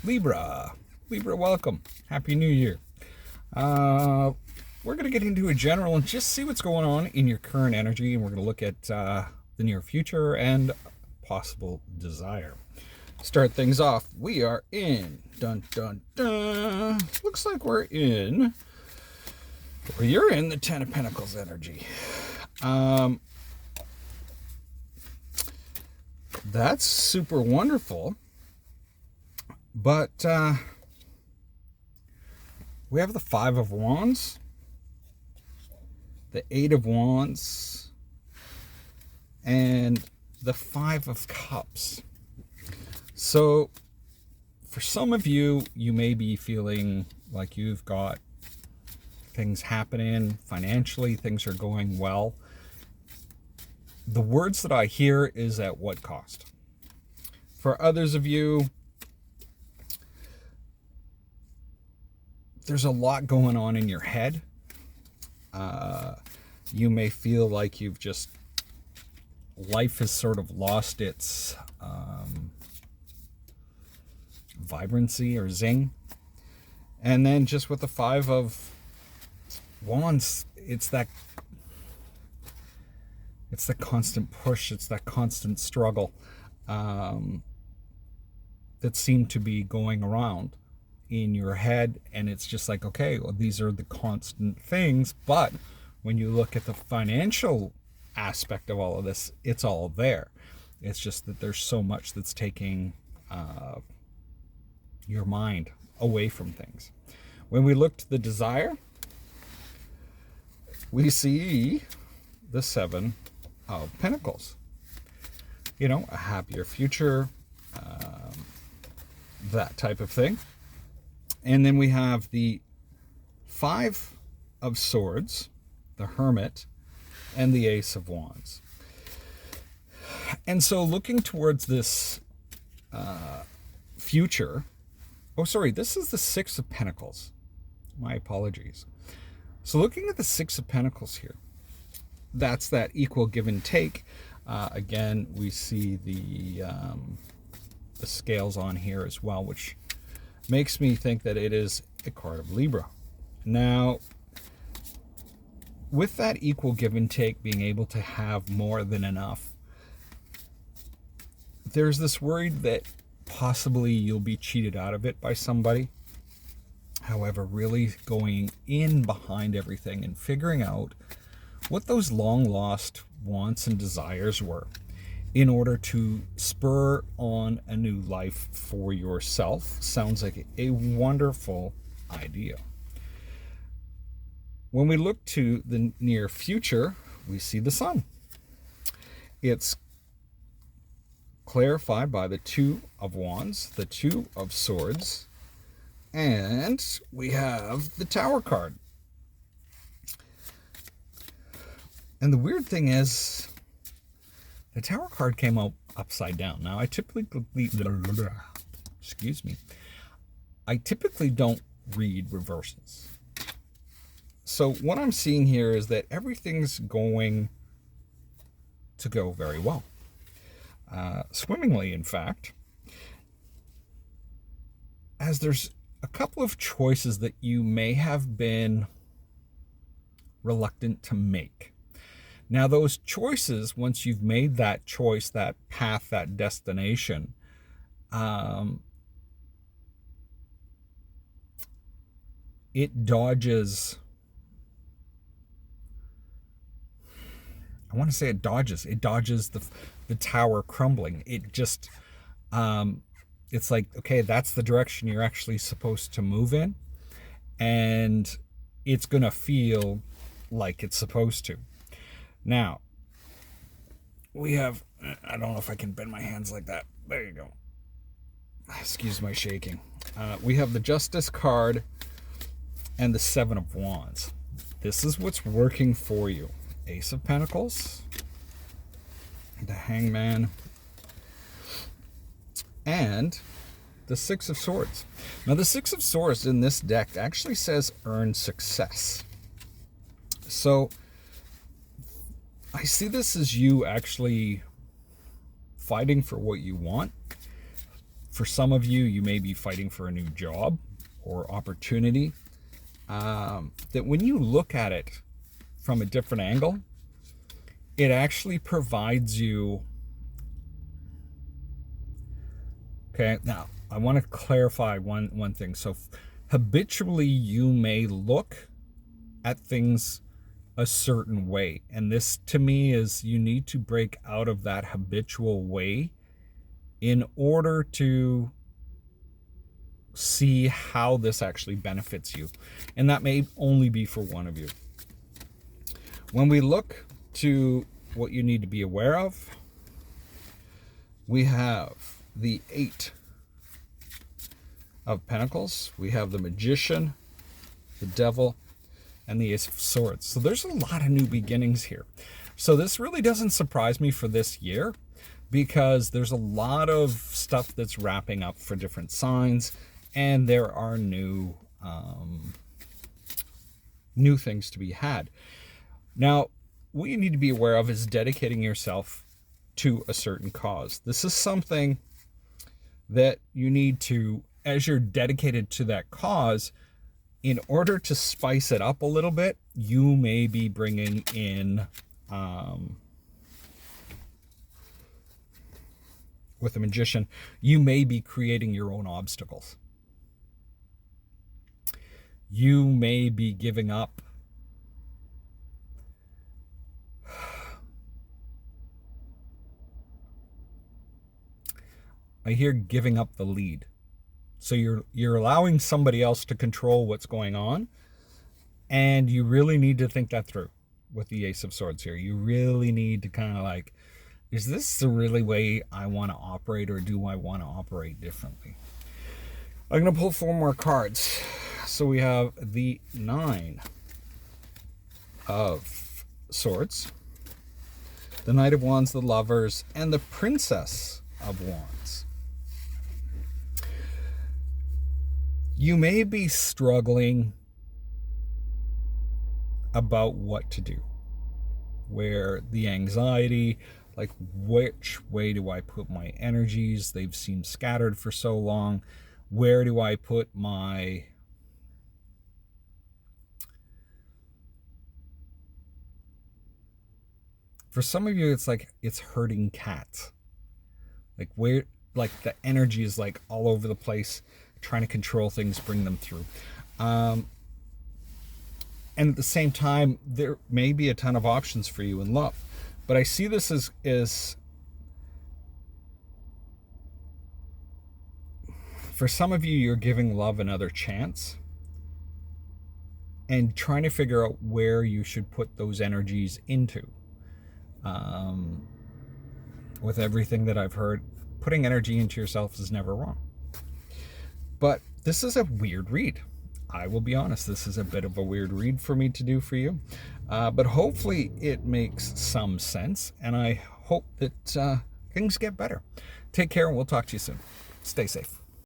Libra. Libra, welcome. Happy New Year. We're going to get into a general and just see what's going on in your current energy, and we're going to look at the near future and possible desire. Start things off. We are in. Dun dun dun. Looks like we're in. Or you're in the Ten of Pentacles energy. That's super wonderful. But we have the Five of Wands, the Eight of Wands, and the Five of Cups. So for some of you, you may be feeling like you've got things happening financially, things are going well. The words that I hear is at what cost? For others of you, there's a lot going on in your head. You may feel like you've just, life has sort of lost its vibrancy or zing. And then just with the Five of Wands, it's the constant push, it's that constant struggle that seemed to be going around in your head, and it's just like, okay, well, these are the constant things, but when you look at the financial aspect of all of this, it's all there. It's just that there's so much that's taking your mind away from things. When we look to the desire, we see the Seven of Pentacles. You know, a happier future, that type of thing. And then we have the Five of Swords, the Hermit, and the Ace of Wands. And so looking towards this future, oh, sorry, this is the Six of Pentacles. My apologies. So looking at the Six of Pentacles here, that's that equal give and take. Again, we see the scales on here as well, which makes me think that it is a card of Libra. Now, with that equal give and take, being able to have more than enough, there's this worry that possibly you'll be cheated out of it by somebody. However, really going in behind everything and figuring out what those long lost wants and desires were in order to spur on a new life for yourself. Sounds like a wonderful idea. When we look to the near future, we see the Sun. It's clarified by the Two of Wands, the Two of Swords, and we have the Tower card. And the weird thing is, the Tower card came out upside down. Now, I typically don't read reverses. So what I'm seeing here is that everything's going to go very well. Swimmingly, in fact, as there's a couple of choices that you may have been reluctant to make. Now, those choices, once you've made that choice, that path, that destination, it dodges, it dodges the tower crumbling. It just, it's like, okay, that's the direction you're actually supposed to move in, and it's going to feel like it's supposed to. Now, we have, I don't know if I can bend my hands like that. There you go. Excuse my shaking. We have the Justice card and the Seven of Wands. This is what's working for you. Ace of Pentacles, the Hangman, and the Six of Swords. Now, the Six of Swords in this deck actually says earn success. So I see this as you actually fighting for what you want, For some of you, you may be fighting for a new job or opportunity. That when you look at it from a different angle, it actually provides you. Okay, now I want to clarify one thing. So habitually, you may look at things a certain way. And this to me is you need to break out of that habitual way in order to see how this actually benefits you. And that may only be for one of you. When we look to what you need to be aware of, we have the 8 of Pentacles, we have the Magician, the Devil, and the Ace of Swords. So there's a lot of new beginnings here. So this really doesn't surprise me for this year, because there's a lot of stuff that's wrapping up for different signs, and there are new things to be had. Now, what you need to be aware of is dedicating yourself to a certain cause. This is something that you need to, as you're dedicated to that cause, in order to spice it up a little bit, you may be bringing in, with the Magician, you may be creating your own obstacles. You may be giving up I hear giving up the lead. So you're allowing somebody else to control what's going on, and you really need to think that through with the Ace of Swords here. You really need to kind of like, is this the really way I want to operate, or do I want to operate differently? I'm going to pull 4 more cards. So we have the 9 of Swords, the Knight of Wands, the Lovers, and the Princess of Wands. You may be struggling about what to do, where the anxiety, like which way do I put my energies? They've seemed scattered for so long. Where do I put my for some of you, it's like it's herding cats. Like where, like the energy is like all over the place, trying to control things, bring them through. And at the same time, there may be a ton of options for you in love. But I see this as for some of you, you're giving love another chance and trying to figure out where you should put those energies into. With everything that I've heard, putting energy into yourself is never wrong. But this is a weird read. I will be honest, this is a bit of a weird read for me to do for you. But hopefully it makes some sense, and I hope that things get better. Take care, and we'll talk to you soon. Stay safe.